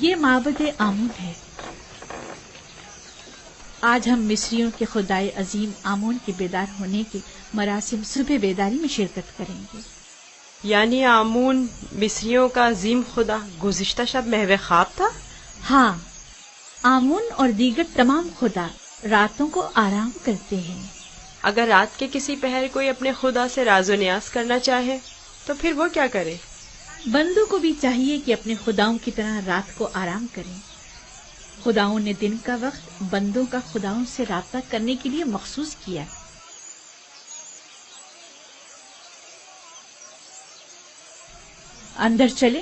یہ معبد آمون ہے۔ آج ہم مصریوں کے خدائے عظیم آمون کے بیدار ہونے کے مراسم صبح بیداری میں شرکت کریں گے۔ یعنی آمون مصریوں کا عظیم خدا گزشتہ شب محو خواب تھا؟ ہاں، آمون اور دیگر تمام خدا راتوں کو آرام کرتے ہیں۔ اگر رات کے کسی پہر کوئی اپنے خدا سے راز و نیاز کرنا چاہے تو پھر وہ کیا کرے؟ بندوں کو بھی چاہیے کہ اپنے خداؤں کی طرح رات کو آرام کریں۔ خداؤں نے دن کا وقت بندوں کا خداؤں سے رابطہ کرنے کے لیے مخصوص کیا۔ اندر چلے۔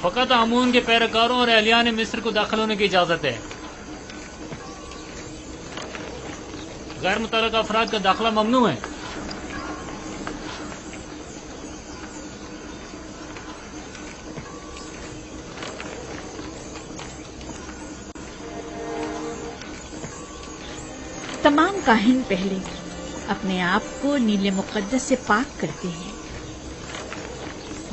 فقط آمون کے پیروکاروں اور اہلیان مصر کو داخل ہونے کی اجازت ہے۔ غیر متعلقہ افراد کا داخلہ ممنوع ہے۔ تمام کاہن پہلے اپنے آپ کو نیل مقدس سے پاک کرتے ہیں۔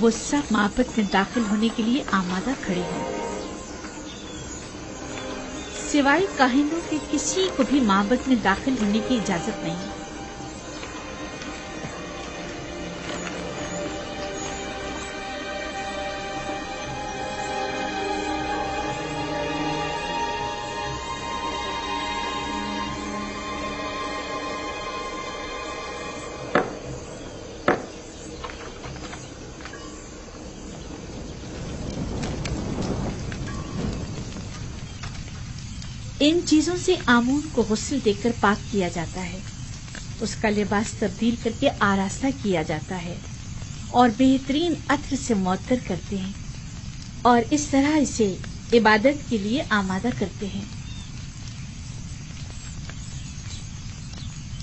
وہ سب معبد میں داخل ہونے کے لیے آمادہ کھڑے ہیں۔ سوائے کاہنوں کے کسی کو بھی معبد میں داخل ہونے کی اجازت نہیں۔ ان چیزوں سے آمون کو غسل دے کر پاک کیا جاتا ہے، اس کا لباس تبدیل کر کے آراستہ کیا جاتا ہے اور بہترین عطر سے معطر کرتے ہیں، اور اس طرح اسے عبادت کے لیے آمادہ کرتے ہیں۔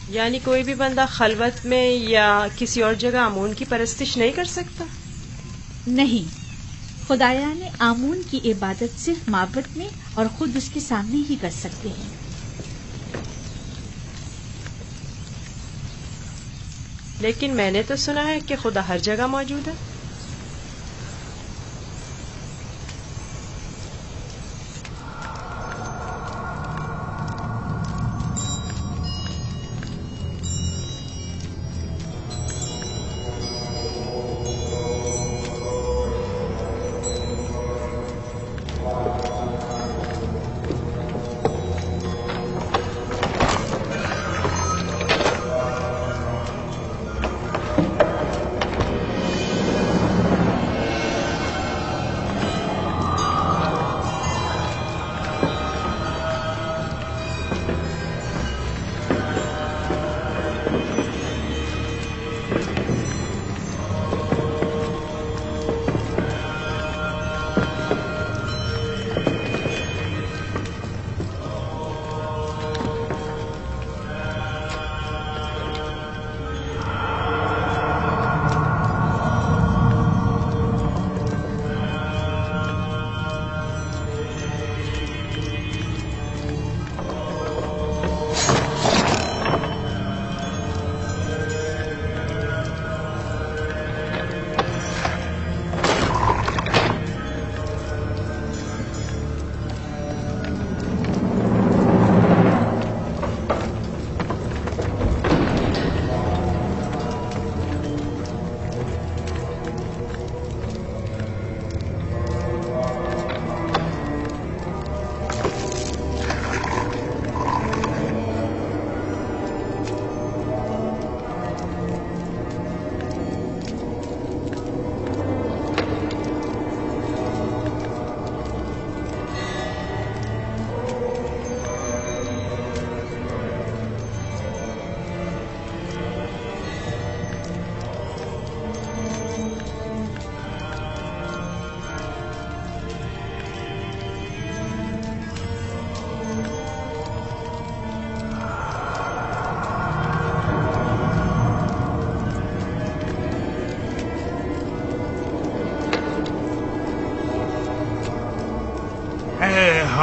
یعنی کوئی بھی بندہ خلوت میں یا کسی اور جگہ آمون کی پرستش نہیں کر سکتا؟ نہیں، خدایان آمون کی عبادت صرف معبد میں اور خود اس کے سامنے ہی کر سکتے ہیں۔ لیکن میں نے تو سنا ہے کہ خدا ہر جگہ موجود ہے۔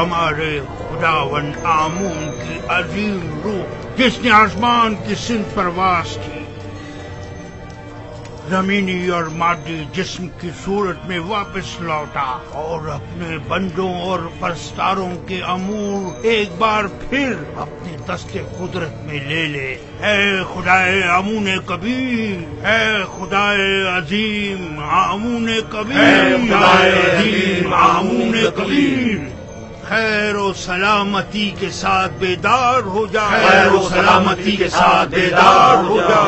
ہمارے خداوند آمون کی عظیم روح جس نے آسمان کی سمت پرواز کی زمینی اور مادی جسم کی صورت میں واپس لوٹا اور اپنے بندوں اور پرستاروں کے امور ایک بار پھر اپنے دست قدرت میں لے لے۔ اے خدائے آمون کبیر، اے خدائے عظیم آمون کبیر، اے خدائے عظیم آمون کبیر، خیر و سلامتی کے ساتھ بیدار ہو جا، خیر و سلامتی کے ساتھ بیدار ہو جا۔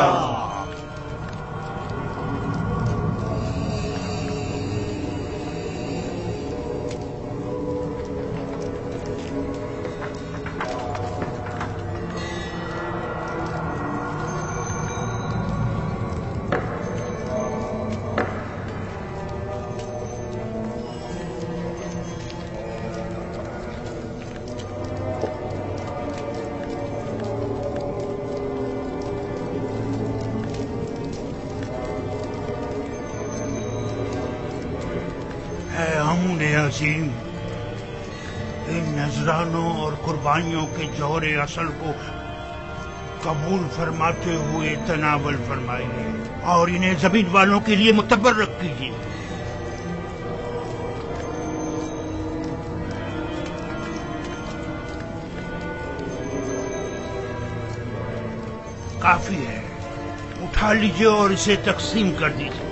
اے آمون عظیم، ان نذرانوں اور قربانیوں کے جوہر اصل کو قبول فرماتے ہوئے تناول فرمائیے اور انہیں زمین والوں کے لیے متبرک کیجیے۔ کافی ہے، اٹھا لیجیے اور اسے تقسیم کر دیجیے۔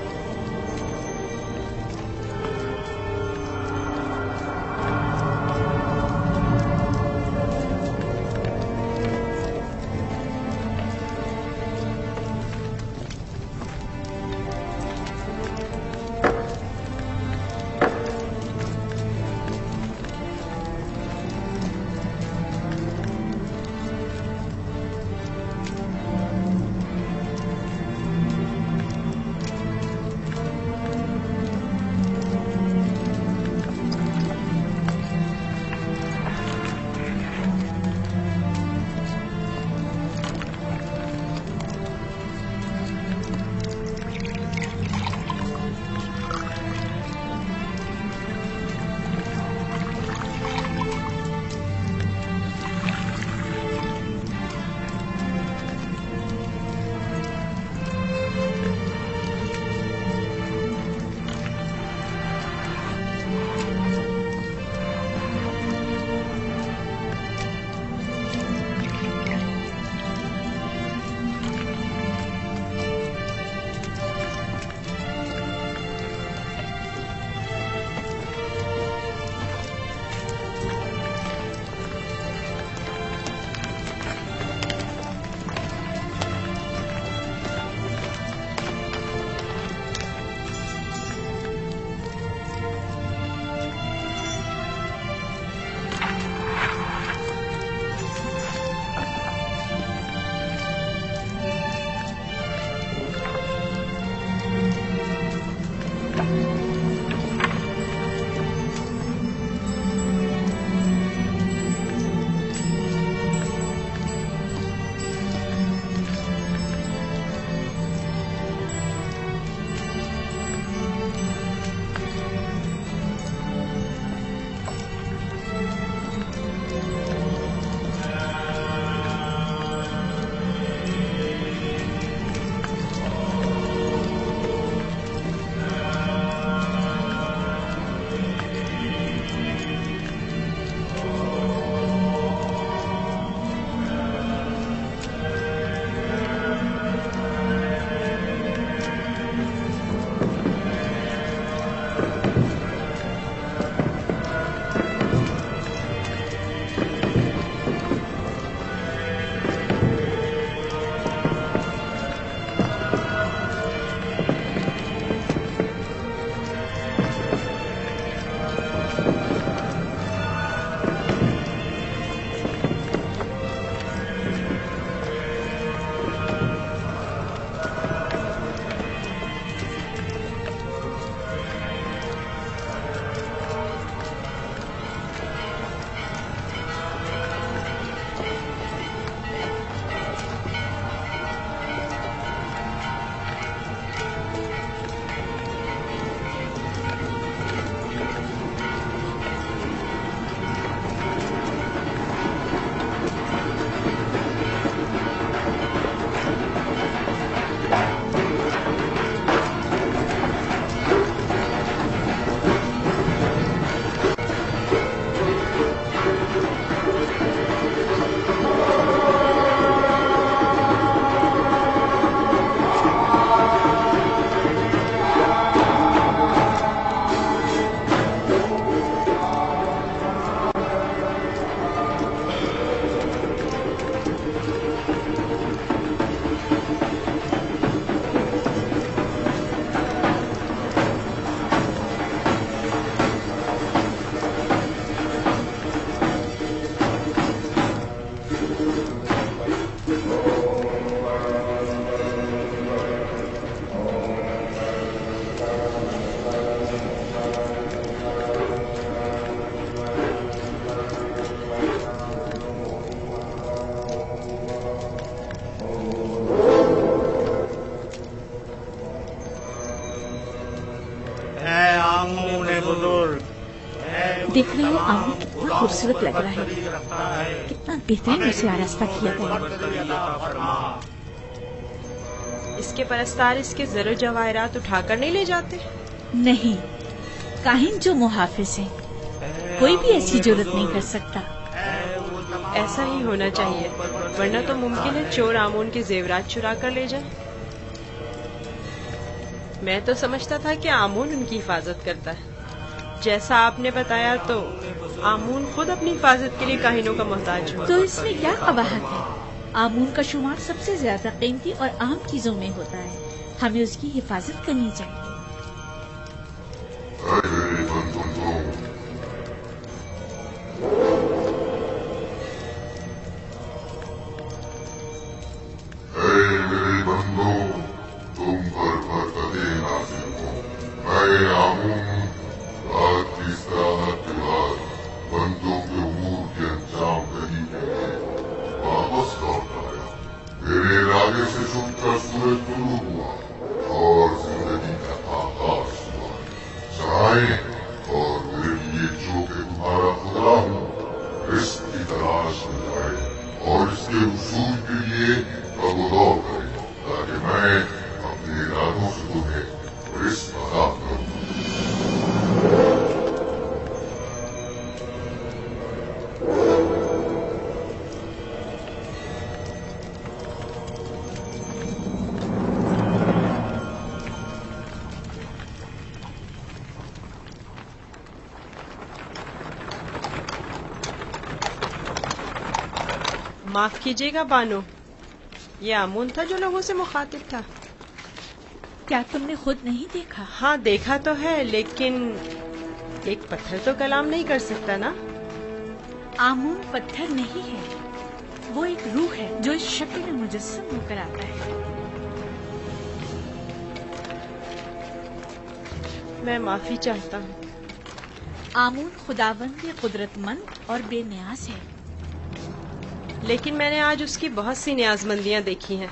आमूल कितना खूबसूरत लग रहा है, कितना बेहतरीन उसे आरास्ता किया गया। इसके परस्तार इसके ज़र जवाहरात उठाकर नहीं ले जाते? नहीं, काहिन जो मुहाफिज है, कोई भी ऐसी जुर्रत नहीं कर सकता। ऐसा ही होना चाहिए, वरना तो मुमकिन है चोर आमून के जेवरात चुरा कर ले जाए। मैं तो समझता था कि आमून उनकी हिफाजत करता है। जैसा आपने बताया तो आमून खुद अपनी हिफाजत के लिए काहिनों का मोहताज हो। तो इसमें क्या कबाहत है? आमून का शुमार सबसे ज्यादा कीमती और अहम चीजों में होता है, हमें उसकी हिफाजत करनी चाहिए। मेरे बंदों, तुम पर बरकते नाज़िल हो। मैं आमून रात की इस्तिराहत के बाद बंदों के उमूर के अंजाम दही के लिए वापस लौट आया। मेरे इरादे से छुपकर सूरज तुलू हुआ और जिंदगी का आगाज हुआ। चाहे और मेरे लिए जो कि तुम्हारा खुदा हूँ, रिस्क की तलाश में जाए और इसके उसूल के लिए कबूल करे, ताकि मैं अपने इरादों से तुम्हें रिस्क अता करूँ। माफ कीजिएगा बानो, ये आमून था जो लोगों से मुखातिब था। क्या तुमने खुद नहीं देखा? हाँ देखा तो है, लेकिन एक पत्थर तो कलाम नहीं कर सकता ना। आमून पत्थर नहीं है, वो एक रूह है जो इस शक्ल में मुजस्सम होकर आता है। मैं माफी चाहता हूँ। आमून खुदावंद कुदरतमंद और बेनियाज है। लेकिन मैंने आज उसकी बहुत सी न्याजमंदियां देखी हैं।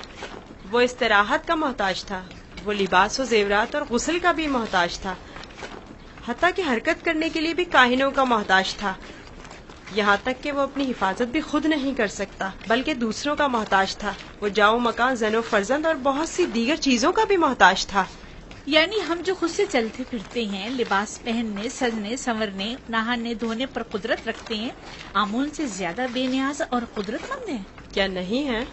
वो इस्तिराहत का मोहताज था, वो लिबास और जेवरात और गुस्ल का भी मोहताज था, हत्ता कि हरकत करने के लिए भी काहिनों का मोहताज था। यहाँ तक कि वो अपनी हिफाजत भी खुद नहीं कर सकता, बल्कि दूसरों का मोहताज था। वो जाओ मकान, जनो फर्जंद और बहुत सी दीगर चीजों का भी मोहताज था। यानी हम जो खुद से चलते फिरते हैं, लिबास पहनने, सजने, संवरने, नहाने धोने पर कुदरत रखते हैं, आमून से ज्यादा बेनियाज और कुदरतमंद हैं? क्या नहीं है?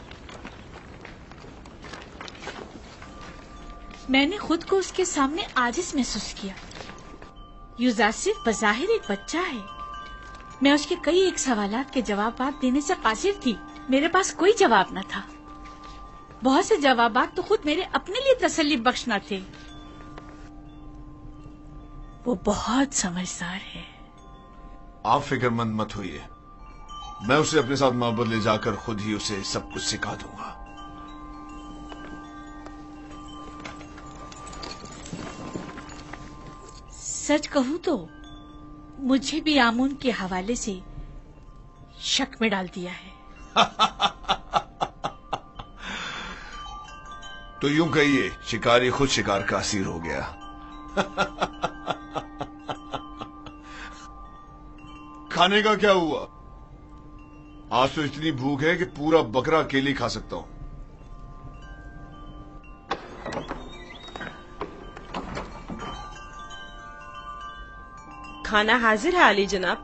मैंने खुद को उसके सामने आजिज महसूस किया। युजासिफ बज़ाहिर एक बच्चा है। मैं उसके कई एक सवालात के जवाब देने से कासिर थी। मेरे पास कोई जवाब न था। बहुत से जवाबात तो खुद मेरे अपने लिए तसल्ली बख्श न थे। वो बहुत समझदार है। आप फिक्रमंद मत होइए, मैं उसे अपने साथ मोहब्बत ले जाकर खुद ही उसे सब कुछ सिखा दूंगा। सच कहूं तो मुझे भी आमून के हवाले से शक में डाल दिया है। तो यूं कहिए, शिकारी खुद शिकार का असीर हो गया। खाने का क्या हुआ? आज तो इतनी भूख है कि पूरा बकरा अकेले खा सकता हूं। खाना हाजिर है आली जनाब।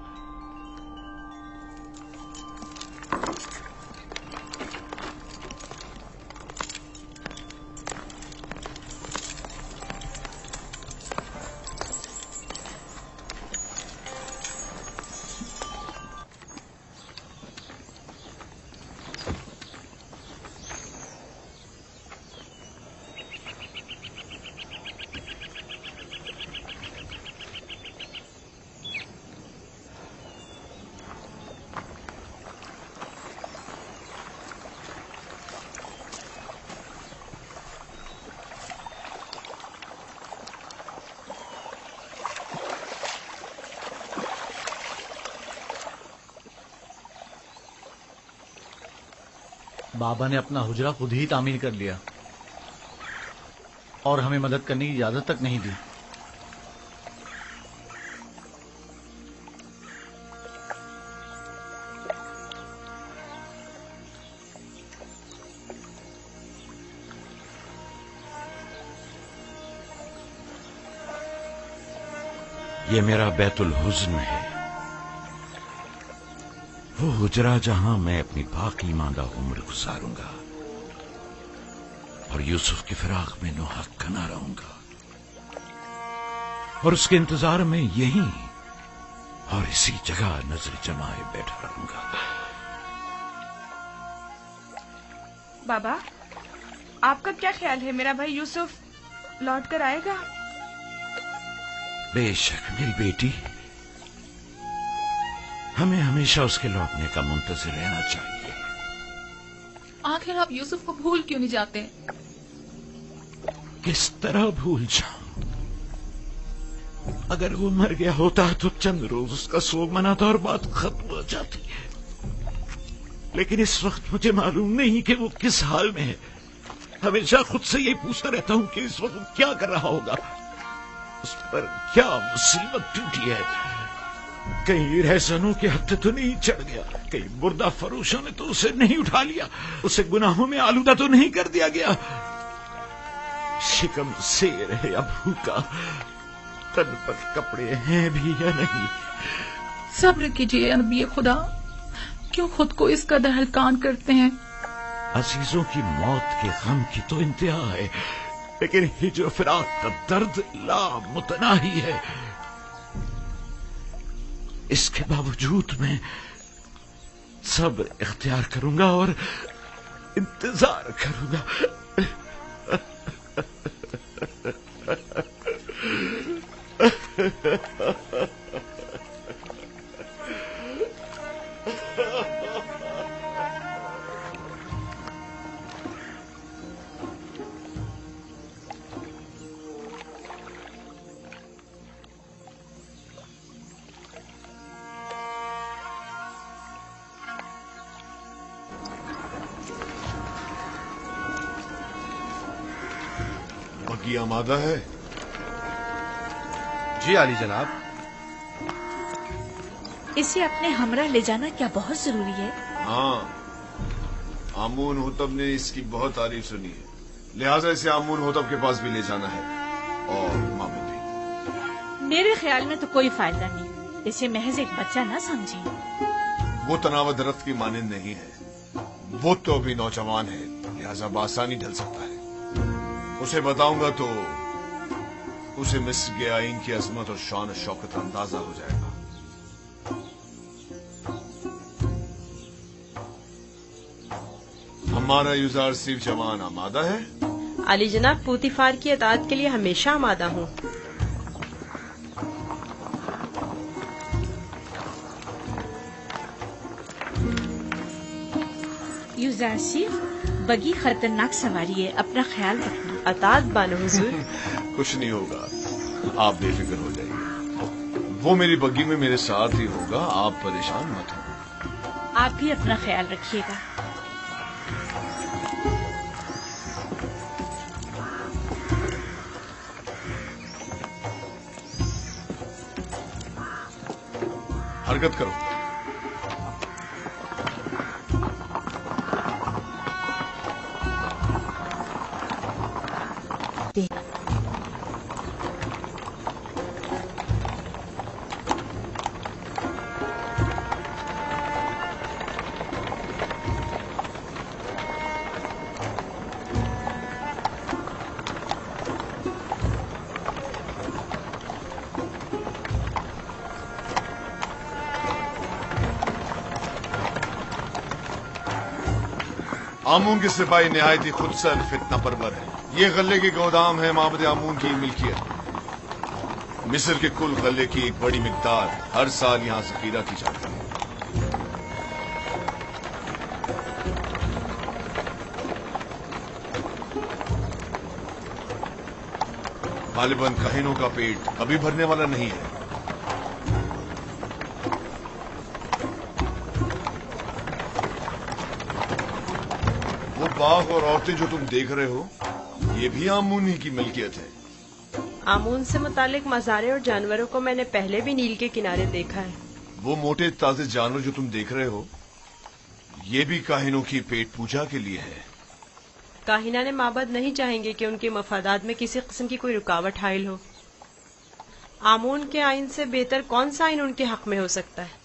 बाबा ने अपना हुजरा खुद ही तामीर कर लिया और हमें मदद करने की इजाजत तक नहीं दी। یہ میرا بیت الحزن ہے، وہ حجرہ جہاں میں اپنی باقی ماندہ عمر گزاروں گا اور یوسف کی فراق میں نوحق نہ رہوں گا، اور اس کے انتظار میں یہیں اور اسی جگہ نظر جمائے بیٹھا رہوں گا۔ بابا، آپ کا کیا خیال ہے، میرا بھائی یوسف لوٹ کر آئے گا؟ بے شک میری بیٹی، ہمیں ہمیشہ اس کے لوٹنے کا منتظر رہنا چاہیے۔ آخر آپ یوسف کو بھول کیوں نہیں جاتے؟ کس طرح بھول جاؤں؟ اگر وہ مر گیا ہوتا تو چند روز اس کا سوگ مناتا اور بات ختم ہو جاتی، لیکن اس وقت مجھے معلوم نہیں کہ وہ کس حال میں ہے۔ ہمیشہ خود سے یہ پوچھتا رہتا ہوں کہ اس وقت کیا کر رہا ہوگا، اس پر کیا مصیبت ٹوٹی ہے، کہیں رہزنوں کے ہتھے تو نہیں چڑھ گیا، کہیں مردہ فروشوں نے تو اسے نہیں اٹھا لیا، اسے گناہوں میں آلودہ تو نہیں کر دیا گیا، شکم سیر ہے یا بھوکا، تن پر کپڑے ہیں بھی یا نہیں۔ صبر کیجیے نبی خدا، کیوں خود کو اس قدر ہلکان کرتے ہیں؟ عزیزوں کی موت کے غم کی تو انتہا ہے، لیکن ہجر و فراق کا درد لامتناہی ہے۔ اس کے باوجود میں صبر اختیار کروں گا اور انتظار کروں گا۔ بگی آمادہ ہے؟ جی عالی جناب۔ اسے اپنے ہمراہ لے جانا کیا بہت ضروری ہے؟ ہاں، آمون ہوتب نے اس کی بہت تعریف سنی ہے، لہذا اسے آمون ہوتب کے پاس بھی لے جانا ہے، اور ماموں بھی۔ میرے خیال میں تو کوئی فائدہ نہیں، اسے محض ایک بچہ نہ سمجھیں۔ وہ تناوت درخت کی مانند نہیں ہے، وہ تو ابھی نوجوان ہے، لہذا بآسانی ڈھل سکتا ہے۔ اسے بتاؤں گا تو اسے مصر کے آئین کی عظمت اور شان و شوکت اندازہ ہو جائے گا۔ ہمارا یوزار صرف جوان آمادہ ہے؟ علی جناب، پوتیفار کی اطاعت کے لیے ہمیشہ آمادہ ہوں۔ یوزار صرف بگی خطرناک سواری ہے، اپنا خیال رکھنا۔ اطاعت بانو حضور۔ کچھ نہیں ہوگا، آپ بے فکر ہو جائیے، وہ میری بگی میں میرے ساتھ ہی ہوگا، آپ پریشان مت ہوں۔ آپ بھی اپنا خیال رکھیے گا۔ حرکت کرو۔ آمون کے سپاہی نہایت ہی خود سر فتنہ پرور ہے۔ یہ غلے کے گودام ہے معبد آمون کی ملکیت۔ مصر کے کل غلے کی ایک بڑی مقدار ہر سال یہاں ذخیرہ کی جاتی ہے۔ غالباً کاہنوں کا پیٹ ابھی بھرنے والا نہیں ہے۔ وہ باغ اور عورتیں جو تم دیکھ رہے ہو، یہ بھی آمون ہی کی ملکیت ہے۔ آمون سے متعلق مزارے اور جانوروں کو میں نے پہلے بھی نیل کے کنارے دیکھا ہے۔ وہ موٹے تازے جانور جو تم دیکھ رہے ہو، یہ بھی کاہنوں کی پیٹ پوجا کے لیے ہے۔ کاہنان معبد نہیں چاہیں گے کہ ان کے مفادات میں کسی قسم کی کوئی رکاوٹ حائل ہو۔ आमून के आइन से बेहतर कौन सा आइन उनके हक में हो सकता है?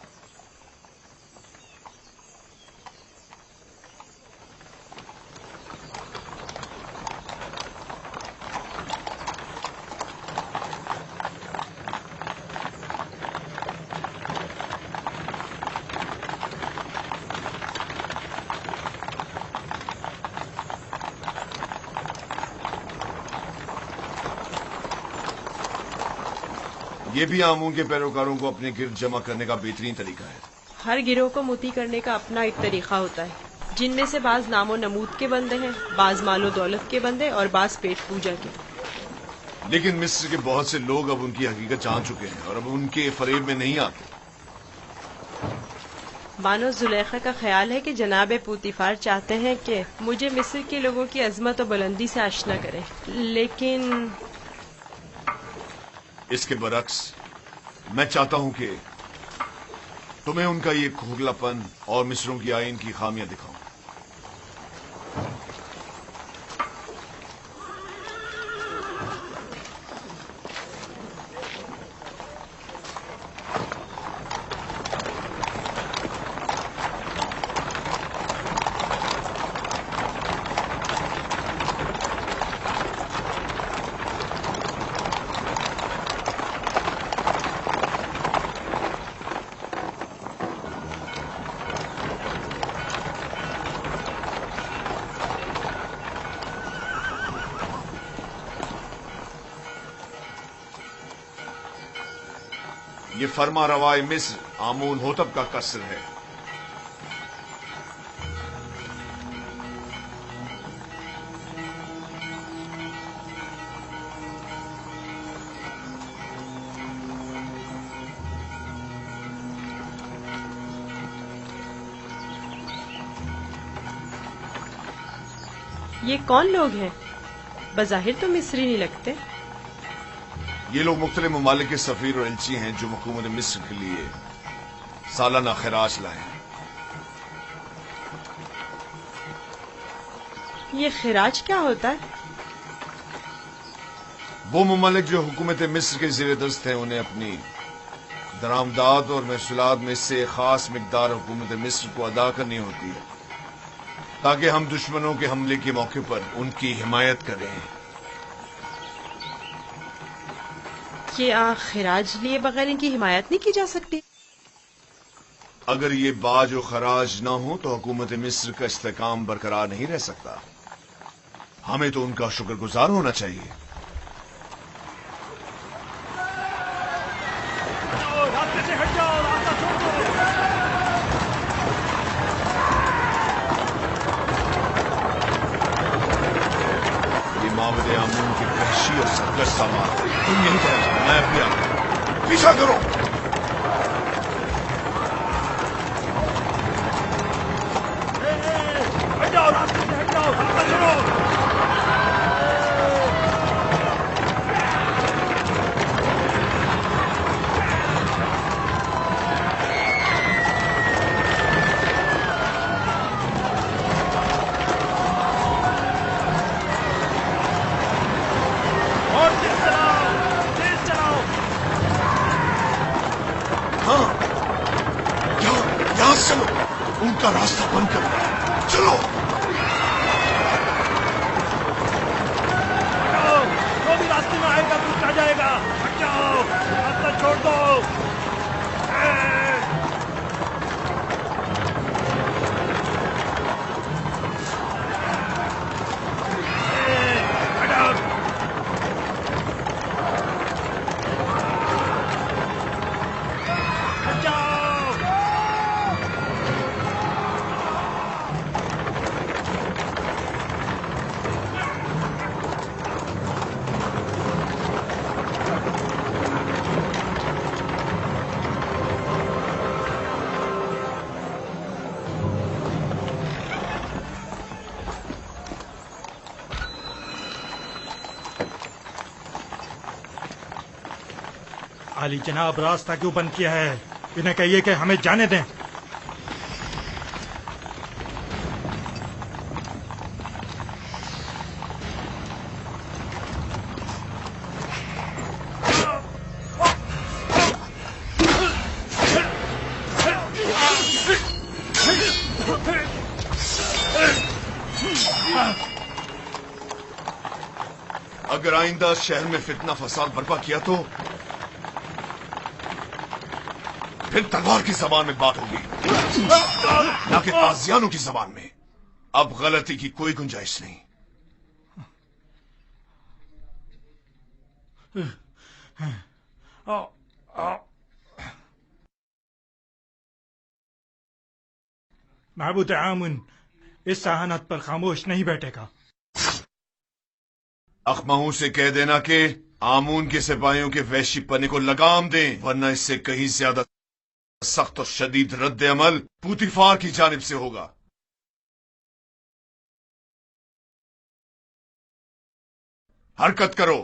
ये भी आमून के पैरोकारों को अपने गिर्द जमा करने का बेहतरीन तरीका है। हर गिरोह को मोती करने का अपना एक तरीका होता है, जिनमें से बाज नामो नमूद के बंदे हैं, बाज मालो दौलत के बंदे और बाज पेट पूजा के। लेकिन मिस्र के बहुत से लोग अब उनकी हकीकत जान चुके हैं और अब उनके फरेब में नहीं आते। बानो जुलेखा का ख्याल है कि जनाब पूतीफार चाहते हैं कि मुझे मिस्र के लोगों की अजमत और बुलंदी से आशना करें, लेकिन इसके बरक्स मैं चाहता हूं कि तुम्हें उनका ये खोखलापन और मिस्रों की आइन की खामियां दिखाऊं। ये फरमा रवाए मिस्र आमून होतब का कसर है। ये कौन लोग हैं? बज़ाहिर तो मिस्री नहीं लगते। ये लोग मुख्तलिफ ममालिक के सफीर और एलची हैं जो हुकूमत मिस्र के लिए सालाना खराज लाए हैं। ये खिराज क्या होता है? वो ममालिक जो हुकूमत मिस्र के ज़ेर दस्त हैं उन्हें अपनी दरामदाद और महसूलात में से खास मिकदार हुकूमत मिस्र को अदा करनी होती है ताकि हम दुश्मनों के हमले के मौके पर उनकी हिमायत करें। क्या खिराज लिए बगैर इनकी हिमायत नहीं की जा सकती? अगर ये बाज और खराज ना हो तो हुकूमत मिस्र का इस्तेकाम बरकरार नहीं रह सकता। हमें तो उनका शुक्रगुजार होना चाहिए। रास्ते से हट जाओ, रास्ता छोड़ दो। ये माबद आमून की वहशी और सरकश सामान है। तुम यहीं ठहरो, मैं भी आ गया। पीछा करो। हट जाओ, रास्ते से हट जाओ, रास्ता छोड़ो। उनका रास्ता बंद करो। चलो जो भी रास्ते में आएगा कुछ आ जाएगा। हट जाओ, रास्ता छोड़ दो। आली जनाब, रास्ता क्यों बंद किया है? इन्हें कहिए कि हमें जाने दें। اگر آئندہ شہر میں فتنہ فساد برپا کیا تو پھر تلوار کی زبان میں بات ہوگی، نہ کہ تازیانوں کی زبان میں۔ اب غلطی کی کوئی گنجائش نہیں۔ معبود آمون اس ذہانت پر خاموش نہیں بیٹھے گا۔ اخماہوں سے کہہ دینا کہ آمون کے سپاہیوں کے وحشی پنے کو لگام دیں، ورنہ اس سے کہیں زیادہ سخت اور شدید رد عمل پوتیفار کی جانب سے ہوگا۔ حرکت کرو۔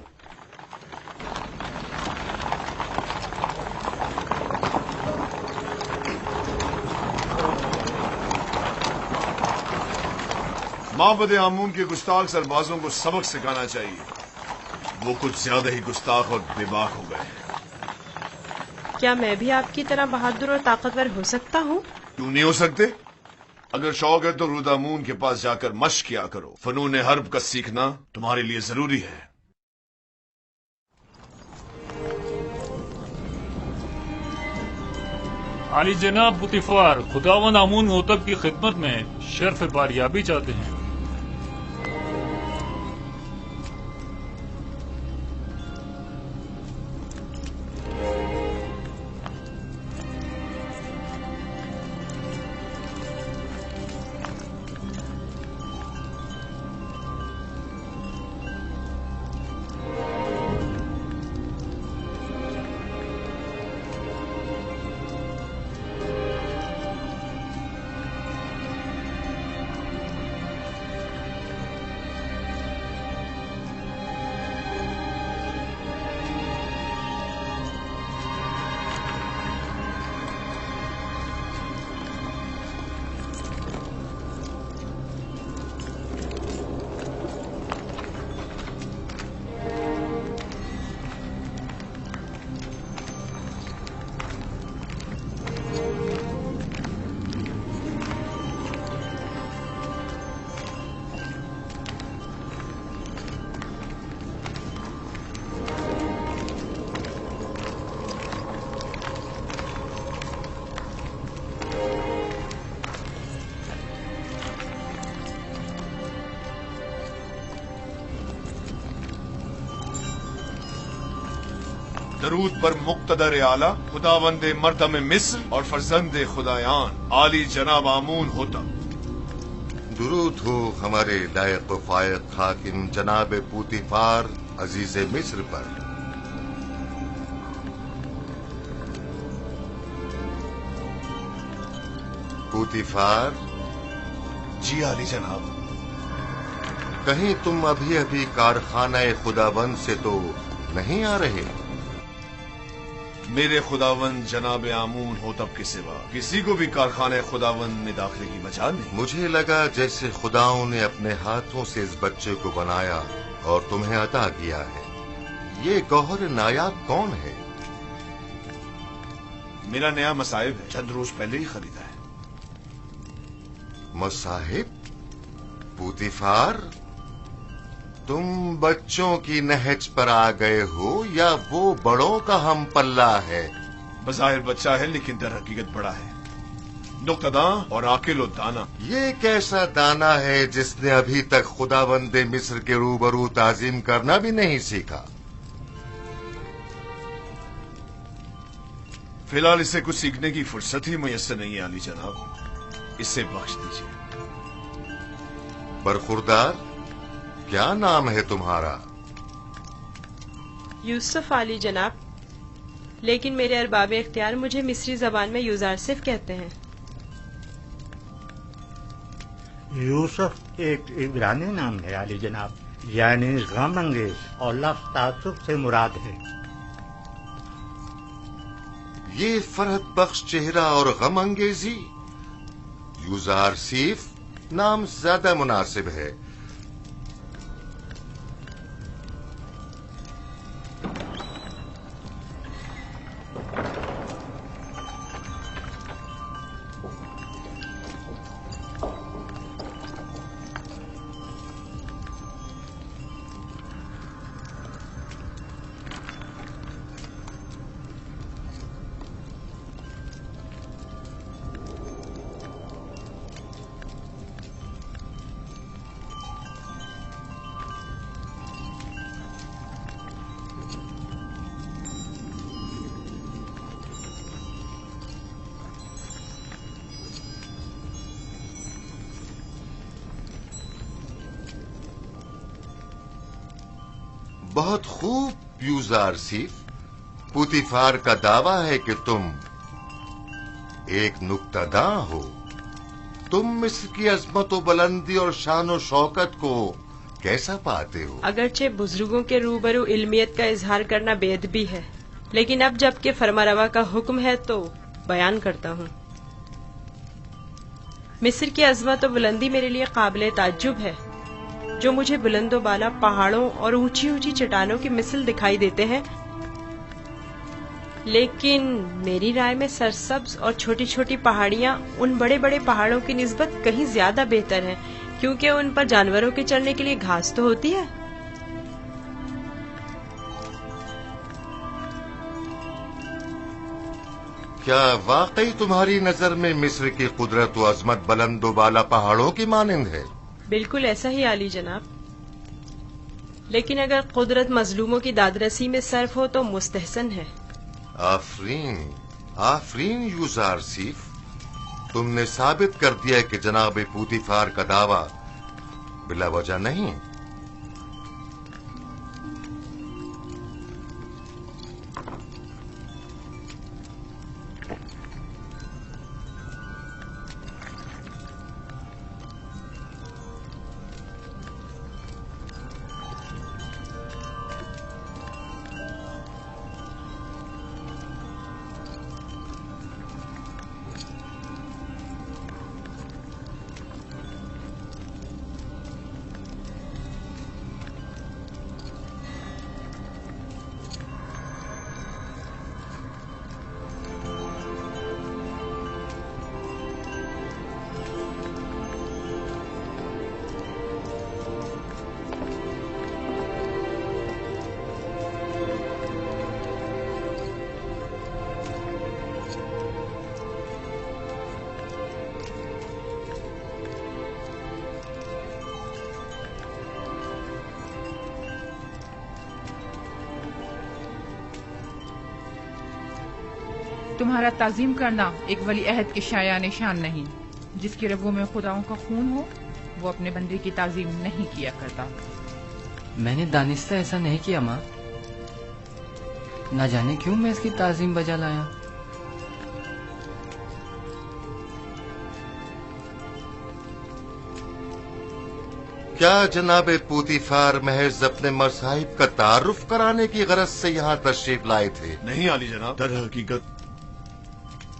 معبد آمون کے گستاخ سربازوں کو سبق سکھانا چاہیے، وہ کچھ زیادہ ہی گستاخ اور بے باک ہو گئے ہیں۔ کیا میں بھی آپ کی طرح بہادر اور طاقتور ہو سکتا ہوں؟ کیوں نہیں ہو سکتے؟ اگر شوق ہے تو رودامون کے پاس جا کر مشق کیا کرو، فنون حرب کا سیکھنا تمہارے لیے ضروری ہے۔ عالی جناب پوتیفار، خداوند آمون ہوتب کی خدمت میں شرف باریابی چاہتے ہیں۔ درود پر مقتدر اعلی خداوند مردم مصر اور فرزند خدایان عالی جناب آمون ہوتا۔ درود ہو ہمارے لائق و فائق حاکم جناب پوتیفار عزیز مصر پر۔ پوتیفار جی عالی جناب۔ کہیں تم ابھی کارخانہ خداوند سے تو نہیں آ رہے؟ میرے خداوند جناب آمون ہوتب کے سوا کسی کو بھی کارخانہ خداوند میں داخلے کی مجال نہیں۔ مجھے لگا جیسے خداؤں نے اپنے ہاتھوں سے اس بچے کو بنایا اور تمہیں عطا کیا ہے۔ یہ گوہر نایاب کون ہے؟ میرا نیا مصاحب ہے، چند روز پہلے ہی خریدا ہے۔ مصاحب؟ پوتیفار، تم بچوں کی نہج پر آ گئے ہو یا وہ بڑوں کا ہم پلہ ہے؟ بظاہر بچہ ہے لیکن در حقیقت بڑا ہے، نقطہداں اور عاقل و دانا۔ یہ کیسا دانا ہے جس نے ابھی تک خداوند مصر کے روبرو تعظیم کرنا بھی نہیں سیکھا؟ فی الحال اسے کچھ سیکھنے کی فرصت ہی میسر نہیں ہے عالی جناب، اسے بخش دیجیے۔ برخوردار، کیا نام ہے تمہارا؟ یوسف عالی جناب، لیکن میرے ارباب اختیار مجھے مصری زبان میں یوزارسف کہتے ہیں۔ یوسف ایک عبرانی نام ہے عالی جناب، یعنی غم انگیز، اور لفظ تعصب سے مراد ہے۔ یہ فرحت بخش چہرہ اور غم انگیزی، یوزارسیف نام زیادہ مناسب ہے۔ बहुत खूब यूजार सीफ। पुतिफार का दावा है कि तुम एक नुक्तादा हो। तुम मिस्र की अजमत व बुलंदी और शान व शौकत को कैसा पाते हो? अगरचे बुजुर्गों के रूबरू इल्मियत का इजहार करना बेअदबी है, लेकिन अब जबकि फरमारवा का हुक्म है तो बयान करता हूँ। मिस्र की अजमत व बुलंदी मेरे लिए काबिल ताज्जुब है। जो मुझे बुलंदो बाला पहाड़ों और ऊंची ऊंची चट्टानों की मिसल दिखाई देते हैं, लेकिन मेरी राय में सरसब्ज और छोटी छोटी पहाड़ियाँ उन बड़े बड़े पहाड़ों की निस्बत कहीं ज्यादा बेहतर हैं, क्योंकि उन पर जानवरों के चढ़ने के लिए घास तो होती है। क्या वाकई तुम्हारी नजर में मिस्र की कुदरत व अजमत बुलंदो बाला पहाड़ों की मानिंद है? बिल्कुल ऐसा ही आली जनाब, लेकिन अगर कुदरत मजलूमों की दादरसी में सर्फ हो तो मुस्तहसन है। आफरीन, आफरीन यूजार सीफ, तुमने साबित कर दिया कि जनाब पुतिफार का दावा बिला वजह नहीं। तुम्हारा ताजीम करना एक वली अहद के शाया निशान नहीं। जिसकी रगों में खुदाओं का खून हो वो अपने बंदे की ताजीम नहीं किया करता। मैंने दानिस्ता ऐसा नहीं किया माँ, ना जाने क्यों मैं इसकी ताजीम बजा लाया। क्या जनाब पुतिफार महज अपने मसाहिब का तारुफ कराने की गरज से यहाँ तशरीफ लाए थे? नहीं आली जनाब, दर हकीकत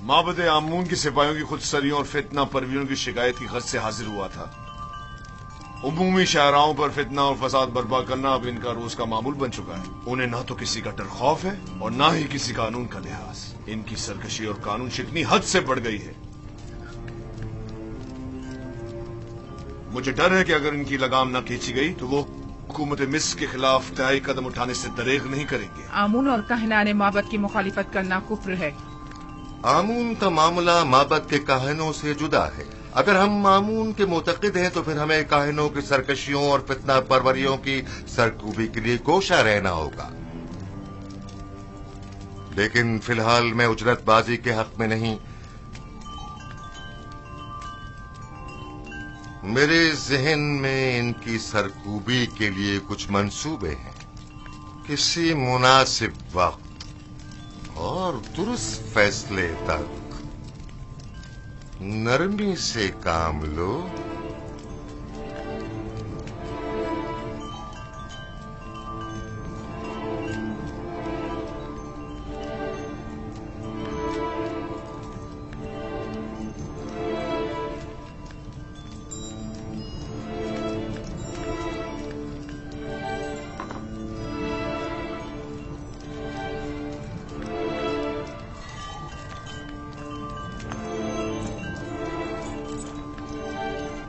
माबद आमून की सिपाहियों की खुदसरियों और फितना परवीरों की शिकायत की गरज से हाजिर हुआ था। उमूमी शाहराओं पर फितना और फसाद बर्पा करना अब इनका रोज का मामूल बन चुका है। उन्हें ना तो किसी का डर खौफ है और ना ही किसी कानून का लिहाज। इनकी सरकशी और कानून शिकनी हद से बढ़ गई है। मुझे डर है कि अगर इनकी लगाम न खींची गई तो वो हुकूमत मिस्र के खिलाफ तय कदम उठाने से दरेग नहीं करेंगे। आमून और कहनाने माबद की मुखालिफत करना कुफ्र है। आमून का मामला माबद के काहिनों से जुदा है। अगर हम आमून के मुतक़िद हैं तो फिर हमें काहिनों की सरकशियों और फितना परवरियों की सरकूबी के लिए कोशा रहना होगा। लेकिन फिलहाल मैं उजरतबाजी के हक में नहीं। मेरे जहन में इनकी सरकूबी के लिए कुछ मंसूबे हैं। किसी मुनासिब वक्त और दुरुस्त फैसले तक नरमी से काम लो।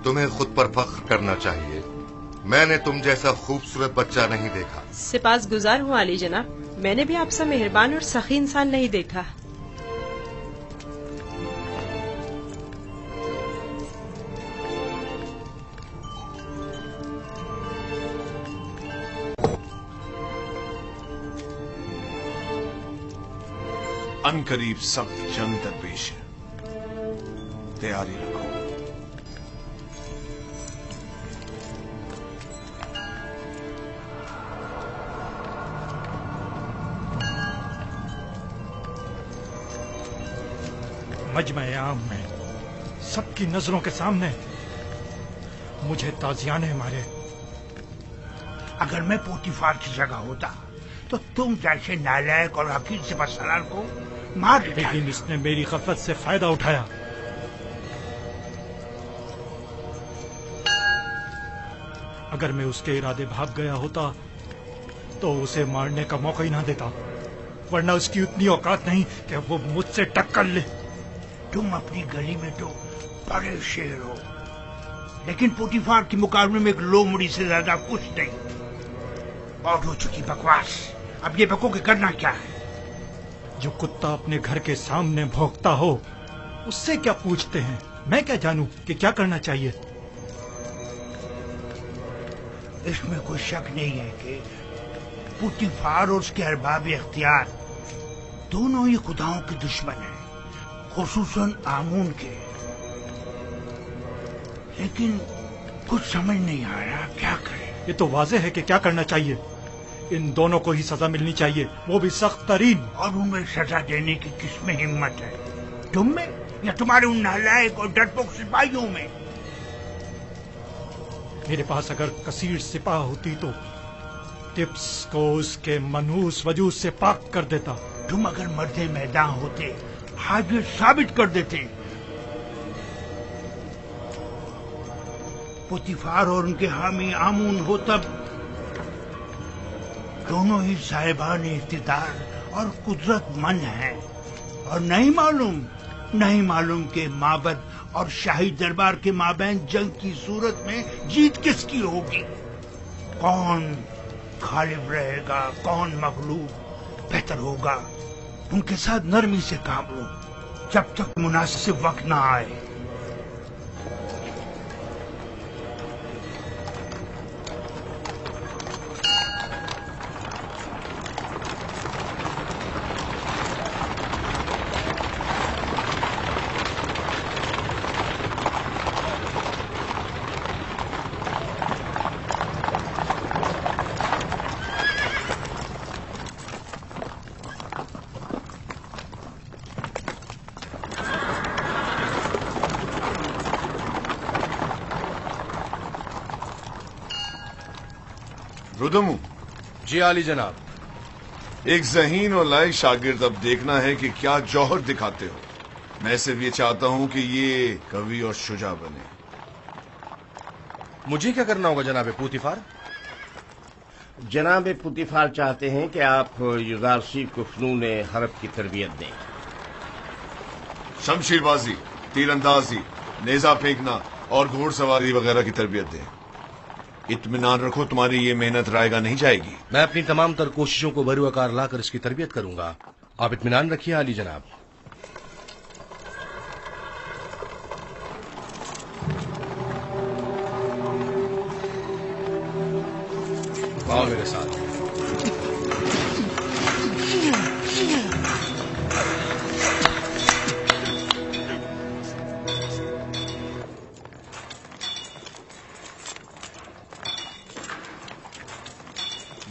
तुम्हें खुद पर फख्र करना चाहिए। मैंने तुम जैसा खूबसूरत बच्चा नहीं देखा। सिपास गुजार हूँ आली जनाब, मैंने भी आपसे मेहरबान और सखी इंसान नहीं देखा। अनकरीब सख्त जंग दरपेश है, तैयारी रखो। मजमे आम में सबकी नजरों के सामने मुझे ताजियाने मारे। अगर मैं पोतीफार की जगह होता तो तुम जैसे नालायक और हकीर सिपहसालार को मार देता। लेकिन इसने मेरी गफलत से फायदा उठाया। अगर मैं उसके इरादे भाग गया होता तो उसे मारने का मौका ही ना देता, वरना उसकी उतनी औकात नहीं कि वो मुझसे टक्कर ले। तुम अपनी गली में तो बड़े शेर हो, लेकिन पोतीफार के मुकाबले में एक लोमड़ी से ज्यादा कुछ नहीं। बहुत हो चुकी बकवास, अब ये बको के करना क्या है? जो कुत्ता अपने घर के सामने भौंकता हो उससे क्या पूछते हैं? मैं क्या जानूं कि क्या करना चाहिए? इसमें कोई शक नहीं है कि पोतीफार और उसके अरबाब इख्तियार दोनों ही खुदाओं के दुश्मन हैं, खुसूसन आमून के। लेकिन कुछ समझ नहीं आ रहा क्या करें। ये तो वाज़ेह है कि क्या करना चाहिए। इन दोनों को ही सजा मिलनी चाहिए, वो भी सख्त तरीन। और उन्हें सजा देने की किसमें हिम्मत है? तुम में या तुम्हारे उन नालायक और डरपोक सिपाहियों में? मेरे पास अगर कसीर सिपाह होती तो टिप्स को उसके मनहूस वजूद से पाक कर देता। तुम अगर मर्दे मैदान होते आज ये साबित कर देते। पोतीफार और उनके हामी आमून हो तब दोनों ही साहिबान इख्तिदार और कुदरतमंद हैं, और नहीं मालूम के माबद और शाही दरबार के माबैन जंग की सूरत में जीत किसकी होगी। कौन गालिब रहेगा, कौन मगलूब? बेहतर होगा उनके साथ नरमी से काम लो जब तक मुनासिब वक्त ना आए। रुदमू। जी आली जनाब। एक ज़हीन और लायक शागिर्द अब देखना है कि क्या जौहर दिखाते हो। मैं सिर्फ ये चाहता हूं कि ये कवि और शुजा बने। मुझे क्या करना होगा जनाब पोतीफार? जनाब पोतीफार चाहते हैं कि आप युजारसी को फ़नून हरब की तरबियत दें। शमशीरबाजी, तीरंदाजी, नेजा फेंकना और घोड़सवारी वगैरह की तरबियत दें। इत्मीनान रखो, तुम्हारी ये मेहनत रायगा नहीं जाएगी। मैं अपनी तमाम तर कोशिशों को बरूआकार लाकर इसकी तरबियत करूंगा। आप इत्मीनान रखिए आली जनाब। आओ मेरे साथ।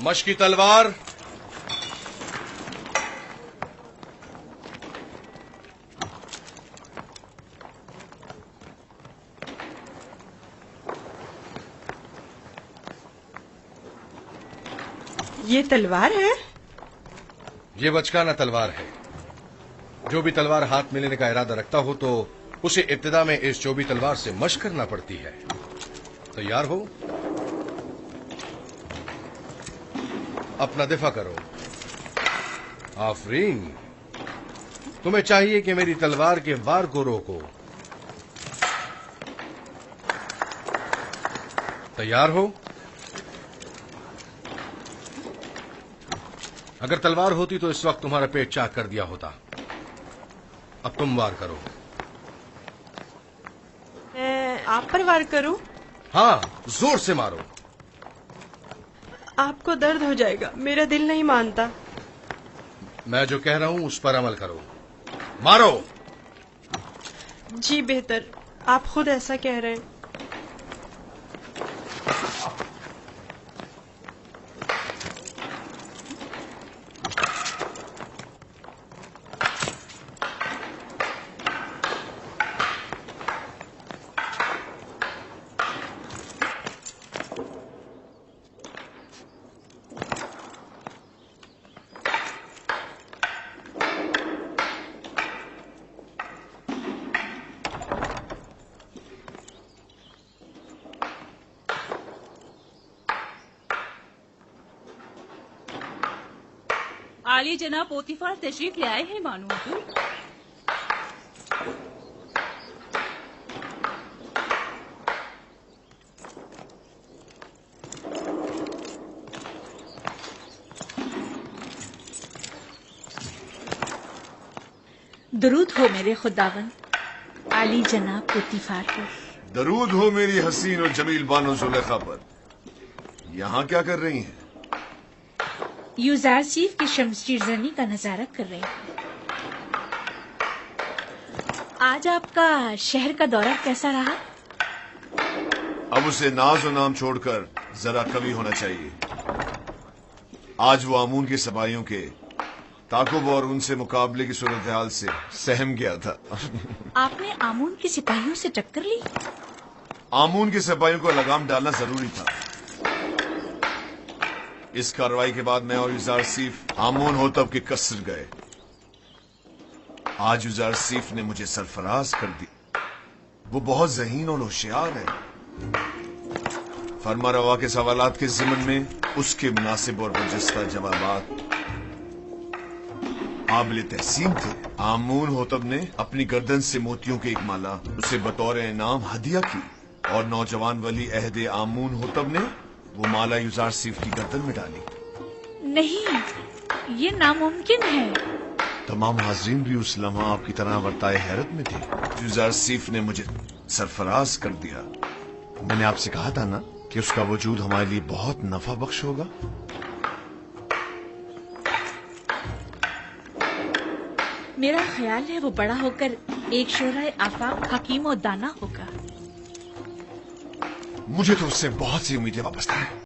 मशकी तलवार, ये तलवार है? ये बचकाना तलवार है। जो भी तलवार हाथ में लेने का इरादा रखता हो तो उसे इब्तिदा में इस चौबी तलवार से मशक करना पड़ती है। तैयार हो? अपना दिफा करो। आफरीन, तुम्हें चाहिए कि मेरी तलवार के वार को रोको। तैयार हो? अगर तलवार होती तो इस वक्त तुम्हारा पेट चाक कर दिया होता। अब तुम वार करो। मैं आप पर वार करूं? हाँ, जोर से मारो। आपको दर्द हो जाएगा, मेरा दिल नहीं मानता। मैं जो कह रहा हूं उस पर अमल करो। मारो। जी बेहतर, आप खुद ऐसा कह रहे हैं। आली जनाब पोतीफार तशरीफ ले आए हैं मानो हुजूर। दरूद हो मेरे खुदावन आली जनाब पोतीफार पर। दरूद हो मेरी हसीन और जमील बानो जुलेखा पर। यहाँ क्या कर रही हैं? यूजारसीफ की शमशीरजनी का नजारा कर रहे हैं। आज आपका शहर का दौरा कैसा रहा? अब उसे नाज और नाम छोड़कर जरा कवि होना चाहिए। आज वो आमून के सबाइयों के ताकुब और उनसे मुकाबले की सूरत हाल से सहम गया था। आपने आमून के सिपाहियों से टक्कर ली? आमून के सिपाहियों को लगाम डालना जरूरी था। इस कार्रवाई के बाद मैं और यूजारसीफ आमून होतब के कसर गए। आज यूजारसीफ ने मुझे सरफराज कर दी। वो बहुत ज़हीन और होशियार है। फरमा रवा के सवालात के ज़िमन में उसके मुनासिब और बरजस्ता जवाबात काबिल तहसीन थे। आमून होतब ने अपनी गर्दन से मोतियों की एक माला उसे बतौर इनाम हदिया की और नौजवान वली अहदे आमून होतब ने वो माला यूजारसीफ की गर्दन में डाली। नहीं, ये नामुमकिन है। तमाम हाज़रीन भी उस लम्हा आपकी तरह वर्ताए हैरत में थे। यूजारसीफ ने मुझे सरफराज कर दिया। मैंने आपसे कहा था ना कि उसका वजूद हमारे लिए बहुत नफा बख्श होगा। मेरा ख्याल है वो बड़ा होकर एक शोराए आफाक हकीम और दाना होगा। मुझे तो उससे बहुत सी उम्मीदें वाबस्ता हैं।